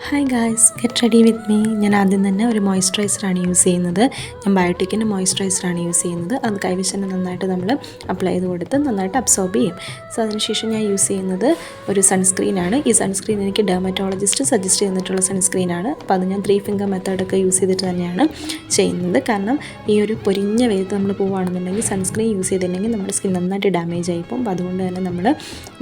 Hi guys, get ready with me. ഞാൻ ആദ്യം തന്നെ ഒരു മോയ്സ്ചറൈസറാണ് യൂസ് ചെയ്യുന്നത്. ഞാൻ ബയോട്ടിക്കിൻ്റെ മോയ്സ്ചറൈസറാണ് യൂസ് ചെയ്യുന്നത്. അത് കൈവശം നന്നായിട്ട് നമ്മൾ അപ്ലൈ ചെയ്ത് കൊടുത്ത് നന്നായിട്ട് അബ്സോർബ് ചെയ്യും. സോ അതിനുശേഷം ഞാൻ യൂസ് ചെയ്യുന്നത് ഒരു സൺസ്ക്രീനാണ്. ഈ സൺസ്ക്രീൻ എനിക്ക് ഡെർമറ്റോളജിസ്റ്റ് സജസ്റ്റ് ചെയ്തിട്ടുള്ള സൺസ്ക്രീനാണ്. അപ്പോൾ അത് ഞാൻ 3 ഫിംഗർ മെത്തേഡൊക്കെ യൂസ് ചെയ്തിട്ട് തന്നെയാണ് ചെയ്യുന്നത്. കാരണം ഈ ഒരു പൊരിഞ്ഞ വെയിലത്ത് നമ്മൾ പോവുകയാണെന്നുണ്ടെങ്കിൽ സൺസ്ക്രീൻ യൂസ് ചെയ്തിട്ടുണ്ടെങ്കിൽ നമ്മുടെ സ്കിൻ നന്നായിട്ട് ഡാമേജ് ആയിപ്പോൾ. അപ്പോൾ അതുകൊണ്ട് തന്നെ നമ്മൾ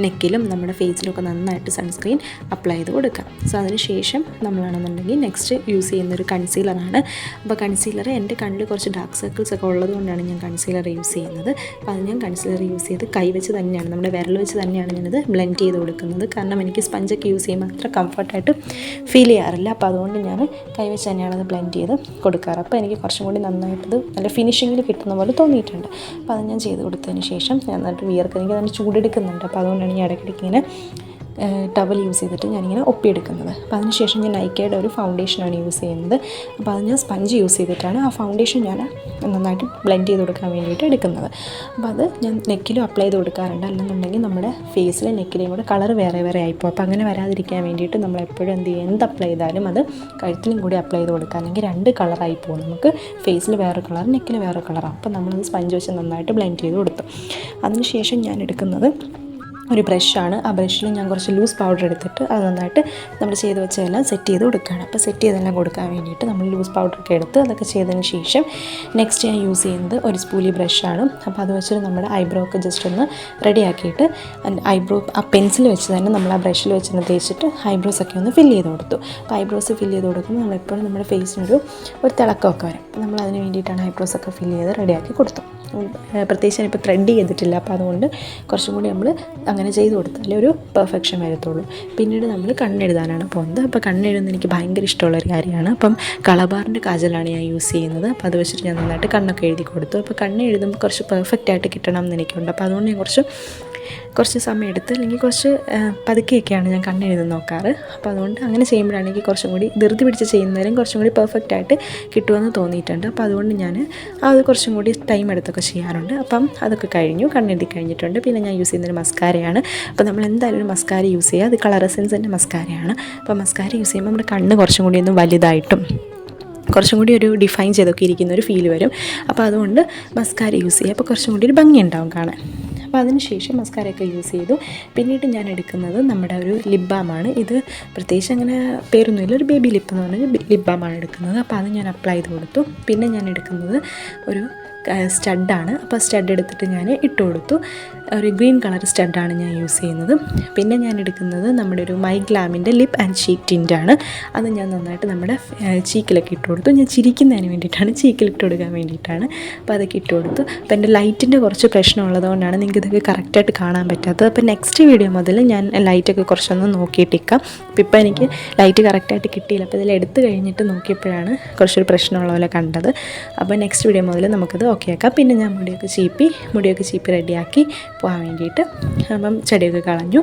നെക്കിലും നമ്മുടെ ഫേസിലൊക്കെ നന്നായിട്ട് സൺസ്ക്രീൻ അപ്ലൈ ചെയ്ത് കൊടുക്കാം. സോ അതിനുശേഷം നമ്മളാണെന്നുണ്ടെങ്കിൽ നെക്സ്റ്റ് യൂസ് ചെയ്യുന്നൊരു കൺസീലറാണ്. അപ്പോൾ കൺസീലർ എൻ്റെ കണ്ണിൽ കുറച്ച് ഡാർക്ക് സർക്കിൾസ് ഒക്കെ ഉള്ളത് കൊണ്ടാണ് ഞാൻ കൺസീലർ യൂസ് ചെയ്യുന്നത്. അപ്പോൾ അത് ഞാൻ കൺസീലർ യൂസ് ചെയ്ത് കൈ വെച്ച് തന്നെയാണ്, നമ്മുടെ വിരൽ വെച്ച് തന്നെയാണ് ഞാനത് ബ്ലെൻഡ് ചെയ്ത് കൊടുക്കുന്നത്. കാരണം എനിക്ക് സ്പഞ്ചൊക്കെ യൂസ് ചെയ്യുമ്പോൾ അത്ര കംഫർട്ടായിട്ട് ഫീൽ ചെയ്യാറില്ല. അപ്പോൾ അതുകൊണ്ട് ഞാൻ കൈ വെച്ച് തന്നെയാണ് അത് ബ്ലെൻഡ് ചെയ്ത് കൊടുക്കാറ്. അപ്പോൾ എനിക്ക് കുറച്ചും കൂടി നന്നായിട്ടത് നല്ല ഫിനിഷിങ്ങിൽ കിട്ടുന്ന പോലെ തോന്നിയിട്ടുണ്ട്. അപ്പോൾ അത് ഞാൻ ചെയ്ത് കൊടുത്തതിന് ശേഷം ഞാൻ നന്നായിട്ട് വിയർക്കുന്നത്, എനിക്ക് നല്ല ചൂടെടുക്കുന്നുണ്ട്. അപ്പോൾ അതുകൊണ്ടാണ് ഞാൻ ഇടയ്ക്കിടയ്ക്ക് ഇങ്ങനെ ടവൽ യൂസ് ചെയ്തിട്ട് ഞാനിങ്ങനെ ഒപ്പിയെടുക്കുന്നത്. അപ്പോൾ അതിനുശേഷം ഞാൻ നൈക്കയുടെ ഒരു ഫൗണ്ടേഷനാണ് യൂസ് ചെയ്യുന്നത്. അപ്പോൾ അത് ഞാൻ സ്പഞ്ച് യൂസ് ചെയ്തിട്ടാണ് ആ ഫൗണ്ടേഷൻ ഞാൻ നന്നായിട്ട് ബ്ലെൻഡ് ചെയ്ത് കൊടുക്കാൻ വേണ്ടിയിട്ട് എടുക്കുന്നത്. അപ്പോൾ അത് ഞാൻ നെക്കിലും അപ്ലൈ ചെയ്ത് കൊടുക്കാറുണ്ട്. അല്ലെന്നുണ്ടെങ്കിൽ നമ്മുടെ ഫേസിലെ നെക്കിലെയും കൂടെ കളർ വേറെ വേറെ ആയിപ്പോൾ. അപ്പോൾ അങ്ങനെ വരാതിരിക്കാൻ വേണ്ടിയിട്ട് നമ്മൾ എപ്പോഴും എന്ത് അപ്ലൈ ചെയ്താലും അത് കഴുത്തിലും കൂടി അപ്ലൈ ചെയ്ത് കൊടുക്കുക. അല്ലെങ്കിൽ 2 കളറായി പോകും. നമുക്ക് ഫേസിൽ വേറെ കളർ, നെക്കിൽ വേറെ കളറാണ്. അപ്പോൾ നമ്മളത് സ്പഞ്ച് വെച്ച് നന്നായിട്ട് ബ്ലെൻഡ് ചെയ്ത് കൊടുത്തു. അതിനുശേഷം ഞാൻ എടുക്കുന്നത് ഒരു ബ്രഷാണ്. ആ ബ്രഷിൽ ഞാൻ കുറച്ച് ലൂസ് പൗഡർ എടുത്തിട്ട് അത് നന്നായിട്ട് നമ്മൾ ചെയ്ത് വെച്ചതെല്ലാം സെറ്റ് ചെയ്ത് കൊടുക്കുകയാണ്. അപ്പോൾ സെറ്റ് ചെയ്തെല്ലാം കൊടുക്കാൻ വേണ്ടിയിട്ട് നമ്മൾ ലൂസ് പൗഡറൊക്കെ എടുത്ത് അതൊക്കെ ചെയ്തതിന് ശേഷം നെക്സ്റ്റ് ഞാൻ യൂസ് ചെയ്യുന്നത് ഒരു സ്പൂലി ബ്രഷാണ്. അപ്പോൾ അത് വെച്ചിട്ട് നമ്മുടെ ഐബ്രോ ഒക്കെ ജസ്റ്റ് ഒന്ന് റെഡിയാക്കിയിട്ട് ഐബ്രോ ആ പെൻസിൽ വെച്ച് തന്നെ നമ്മൾ ആ ബ്രഷിൽ വെച്ചൊന്ന് തേച്ചിട്ട് ഐബ്രോസൊക്കെ ഒന്ന് ഫില്ല് ചെയ്ത് കൊടുത്തു. അപ്പോൾ ഐബ്രോസ് ഫില്ല് ചെയ്ത് കൊടുക്കുമ്പോൾ നമ്മളെപ്പോഴും നമ്മുടെ ഫേസിനൊരു തിളക്കമൊക്കെ വരും. അപ്പോൾ നമ്മൾ അതിന് വേണ്ടിയിട്ടാണ് ഐബ്രോസൊക്കെ ഫില്ല് ചെയ്ത് റെഡിയാക്കി കൊടുത്തു. പ്രത്യേകിച്ച് ഞാനിപ്പോൾ ത്രെഡ് ചെയ്തിട്ടില്ല. അപ്പോൾ അതുകൊണ്ട് കുറച്ചും കൂടി നമ്മൾ അങ്ങനെ ചെയ്ത് കൊടുത്താലേ ഒരു പെർഫെക്ഷൻ വരത്തുള്ളൂ. പിന്നീട് നമ്മൾ കണ്ണെഴുതാനാണ് പോകുന്നത്. അപ്പോൾ കണ്ണെഴുതുന്നത് എനിക്ക് ഭയങ്കര ഇഷ്ടമുള്ളൊരു കാര്യമാണ്. അപ്പം കളബാറിൻ്റെ കാജലാണ് ഞാൻ യൂസ് ചെയ്യുന്നത്. അപ്പോൾ അത് വെച്ചിട്ട് ഞാൻ നന്നായിട്ട് കണ്ണൊക്കെ എഴുതി കൊടുത്തു. അപ്പോൾ കണ്ണെഴുതുമ്പോൾ കുറച്ച് പെർഫെക്റ്റായിട്ട് കിട്ടണം എന്ന് എനിക്കുണ്ട്. അപ്പോൾ അതുകൊണ്ട് ഞാൻ കുറച്ച് സമയം എടുത്ത് അല്ലെങ്കിൽ കുറച്ച് പതുക്കെയൊക്കെയാണ് ഞാൻ കണ്ണെഴുതി നോക്കാറ്. അപ്പോൾ അതുകൊണ്ട് അങ്ങനെ ചെയ്യുമ്പോഴാണ് എനിക്ക് കുറച്ചും കൂടി ധൃതി പിടിച്ച് ചെയ്യുന്നതിലും കുറച്ചും കൂടി പെർഫെക്റ്റായിട്ട് കിട്ടുമെന്ന് തോന്നിയിട്ടുണ്ട്. അപ്പോൾ അതുകൊണ്ട് ഞാൻ അത് കുറച്ചും കൂടി ടൈം എടുത്തൊക്കെ ചെയ്യാറുണ്ട്. അപ്പം അതൊക്കെ കഴിഞ്ഞു, കണ്ണെഴുതി കഴിഞ്ഞിട്ടുണ്ട്. പിന്നെ ഞാൻ യൂസ് ചെയ്യുന്നൊരു മസ്കാരയാണ്. അപ്പോൾ നമ്മൾ എന്തായാലും ഒരു മസ്കാര യൂസ് ചെയ്യുക. അത് കളർ എസൻസിൻ്റെ മസ്കാരയാണ്. അപ്പോൾ മസ്കാര യൂസ് ചെയ്യുമ്പോൾ നമ്മുടെ കണ്ണ് കുറച്ചും കൂടി ഒന്ന് വലുതായിട്ടും കുറച്ചും കൂടി ഒരു ഡിഫൈൻ ചെയ്തൊക്കെ ഇരിക്കുന്ന ഒരു ഫീൽ വരും. അപ്പോൾ അതുകൊണ്ട് മസ്കാര യൂസ് ചെയ്യുക. അപ്പോൾ കുറച്ചും കൂടി ഒരു ഭംഗി ഉണ്ടാവും കാണാൻ. അപ്പോൾ അതിന് ശേഷം മസ്കാരയൊക്കെ യൂസ് ചെയ്തു. പിന്നീട് ഞാൻ എടുക്കുന്നത് നമ്മുടെ ഒരു ലിപ് ബാമാണ്. ഇത് പ്രത്യേകിച്ച് അങ്ങനെ പേരൊന്നുമില്ല, ഒരു ബേബി ലിപ്പ് എന്ന് പറഞ്ഞാൽ ലിപ് ബാമാണ് എടുക്കുന്നത്. അപ്പോൾ അത് ഞാൻ അപ്ലൈ ചെയ്ത് കൊടുത്തു. പിന്നെ ഞാൻ എടുക്കുന്നത് ഒരു സ്റ്റഡാണ്. അപ്പോൾ സ്റ്റഡ് എടുത്തിട്ട് ഞാൻ ഇട്ട് കൊടുത്തു. ഒരു ഗ്രീൻ കളർ സ്റ്റഡാണ് ഞാൻ യൂസ് ചെയ്യുന്നത്. പിന്നെ ഞാൻ എടുക്കുന്നത് നമ്മുടെ ഒരു മൈഗ്ലാമിൻ്റെ ലിപ്പ് ആൻഡ് ചീക്ക് ടിൻ്റാണ്. അത് ഞാൻ നന്നായിട്ട് നമ്മുടെ ചീക്കിലൊക്കെ ഇട്ട് കൊടുത്തു. ഞാൻ ചിരിക്കുന്നതിന് വേണ്ടിയിട്ടാണ്, ചീക്കിലിട്ട് കൊടുക്കാൻ വേണ്ടിയിട്ടാണ്. അപ്പോൾ അതൊക്കെ ഇട്ട് കൊടുത്തു. അപ്പോൾ എൻ്റെ ലൈറ്റിൻ്റെ കുറച്ച് പ്രശ്നമുള്ളത് കൊണ്ടാണ് നിങ്ങൾക്ക് ഇതൊക്കെ കറക്റ്റായിട്ട് കാണാൻ പറ്റാത്തത്. അപ്പോൾ നെക്സ്റ്റ് വീഡിയോ മുതൽ ഞാൻ ലൈറ്റൊക്കെ കുറച്ചൊന്ന് നോക്കിയിട്ടിരിക്കാം. അപ്പോൾ ഇപ്പോൾ എനിക്ക് ലൈറ്റ് കറക്റ്റായിട്ട് കിട്ടിയില്ല. അപ്പോൾ ഇതിൽ എടുത്ത് കഴിഞ്ഞിട്ട് നോക്കിയപ്പോഴാണ് കുറച്ചൊരു പ്രശ്നമുള്ള പോലെ കണ്ടത്. അപ്പോൾ നെക്സ്റ്റ് വീഡിയോ മുതൽ നമുക്കത് ഓക്കെ ആക്കാം. പിന്നെ ഞാൻ മുടിയൊക്കെ ചീപ്പി റെഡിയാക്കി പോകാൻ വേണ്ടിയിട്ട് അപ്പം ചെടിയൊക്കെ കളഞ്ഞു.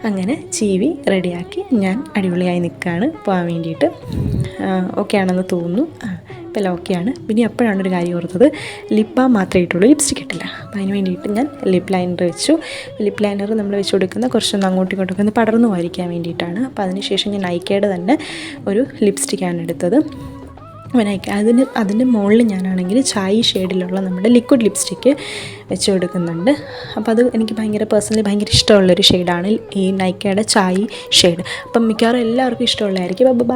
അങ്ങനെ ചീവി റെഡിയാക്കി ഞാൻ അടിപൊളിയായി നിൽക്കുകയാണ് പോകാൻ വേണ്ടിയിട്ട്. ഓക്കെ ആണെന്ന് തോന്നുന്നു. ഇപ്പോൾ എല്ലാം ഓക്കെയാണ്. പിന്നെ എപ്പോഴാണ് ഒരു കാര്യം ഓർത്തത്, ലിപ്പ് ബാം മാത്രമേ ഇട്ടുള്ളൂ, ലിപ്സ്റ്റിക് ഇട്ടില്ല. അപ്പോൾ അതിന് വേണ്ടിയിട്ട് ഞാൻ ലിപ്പ് ലൈനർ വെച്ചു. ലിപ്പ് ലൈനർ നമ്മൾ വെച്ച് കൊടുക്കുന്ന കുറച്ചൊന്ന് അങ്ങോട്ടും ഇങ്ങോട്ടൊക്കെ ഒന്ന് പടർന്നു പോയിരിക്കാൻ വേണ്ടിയിട്ടാണ്. അപ്പോൾ അതിന് ശേഷം ഞാൻ നൈക്കയുടെ തന്നെ ഒരു ലിപ്സ്റ്റിക്കാണ് എടുത്തത്. അതിൻ്റെ മുകളിൽ ഞാനാണെങ്കിൽ ചായ് ഷെയ്ഡിലുള്ള നമ്മുടെ ലിക്വിഡ് ലിപ്സ്റ്റിക്ക് വെച്ച് കൊടുക്കുന്നുണ്ട്. അപ്പോൾ അത് എനിക്ക് പേഴ്സണലി ഭയങ്കര ഇഷ്ടമുള്ളൊരു ഷെയ്ഡാണ് ഈ നൈക്കയുടെ ചായ് ഷെയ്ഡ്. അപ്പം മിക്കവാറും എല്ലാവർക്കും ഇഷ്ടമുള്ളതായിരിക്കും. അപ്പോൾ